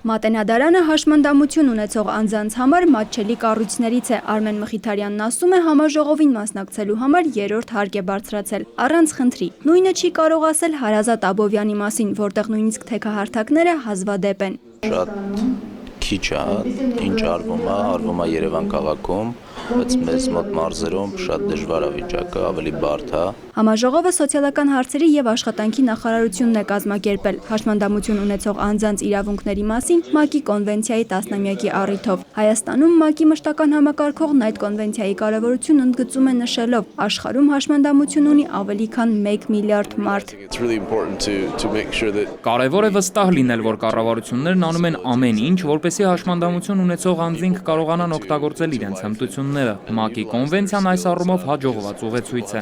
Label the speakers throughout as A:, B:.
A: Մատենադարանը հաշմանդամություն ունեցող անձանց համար մատչելի կառույցներից է։ Արմեն Մխիթարյանն ասում է, համաժողովին մասնակցելու համար 3-րդ հարկ է բարձրացել, առանց խնդրի։ Նույնը չի կարող ասել Հարազատ Աբովյանի մասին, որտեղ նույնիսկ թեքահարթակները հազվադեպ են։
B: Շատ քիչ է, ինչ արվում է Երևան քաղաքում, բայց մեզ մոտ մարզերում շատ դժվար է վիճակը, ավելի բարդ է։
A: Համաժողովը սոցիալական հարցերի եւ աշխատանքի նախարարությունն է կազմակերպել հաշմանդամություն ունեցող անձանց իրավունքների մասին ՄԱԿ-ի կոնվենցիայի 10-ամյակի առիթով։ Հայաստանում ՄԱԿ-ի մշտական համակարգողն այդ կոնվենցիայի կարևորությունն ընդգծում է նշելով. աշխարհում հաշմանդամություն ունի ավելի քան 1 միլիարդ մարդ։
C: Կարևոր է վստահ լինել, որ կառավարություններն անում են ամեն ինչ, որպեսզի հաշմանդամություն ունեցող անձինք կարողանան օգտագործել իրենց հմտությունները։ ՄԱԿ-ի կոնվենցիան այս առումով հաջողված ուղեցույց է։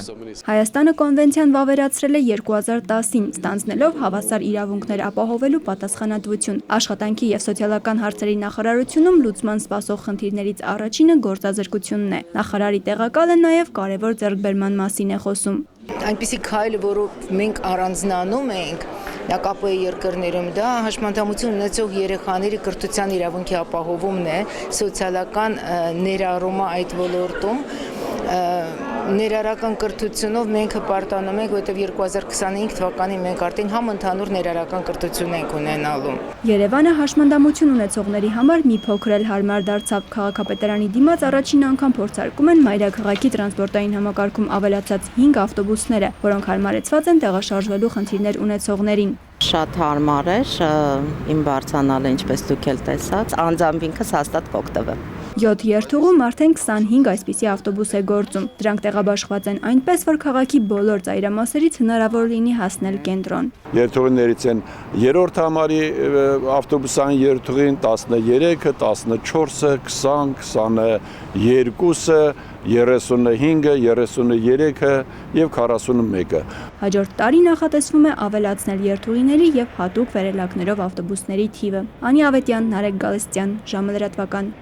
A: Հայաստանը կոնվենցիան վավերացրել է 2010-ին, ստանձնելով հավասար իրավունքներ ապահովելու պատասխանատվություն։ Աշխատանքի եւ սոցիալական հարցերի նախարարությունում լուծման սպասող խնդիրներից առաջինը գործազրկությունն է։ Նախարարի տեղակալը նաեւ կարևոր ձեռքբերման մասին է խոսում։
D: Այնպիսի քայլը, որով մենք առանձնանում ենք ՆԱԿԱՊ-ի երկրներում, դա հաշմանդամություն ունեցող երեխաների կրթության իրավունքի ապահովումն է, սոցիալական ներառումը այդ ոլորտում։ Ներառական կրթությունով մենք հպարտանում ենք, որովհետև 2025 թվականին մենք արդեն համընդհանուր ներառական կրթություն ենք ունենալու։
A: Երևանը հաշմանդամություն ունեցողների համար մի փոքր էլ հարմար դարձավ։ Քաղաքապետարանի դիմաց առաջին անգամ փորձարկում են մայրաքաղաքի տրանսպորտային համակարգում ավելացած 5 ավտոբուսները, որոնք հարմարեցված են տեղաշարժվելու խնդիրներ ունեցողներին։
E: Շատ հարմար էր, իմ բարձանալը, ինչպես դուք էլ տեսաց, անձամբ ինքս հաստատ կօգտվեմ։
A: 7 երթուղում արդեն 25 այսպիսի ավտոբուս է գործում։ Դրանք տեղաբաշխված են այնպես, որ քաղաքի բոլոր ծայրամասերից հնարավոր լինի հասնել կենտրոն։
F: Երթուղիներից են 3-րդ համարի ավտոբուսային երթուղին 13-ը, 14-ը, 20, 22-ը, 35-ը, 33-ը եւ 41-ը։
A: Հաջորդ տարի նախատեսվում է ավելացնել երթուղիների եւ հատուկ վերելակներով ավտոբուսների թիվը։ Անի Ավետյան, Նարեկ Գալստյան, ժամը լրատվական։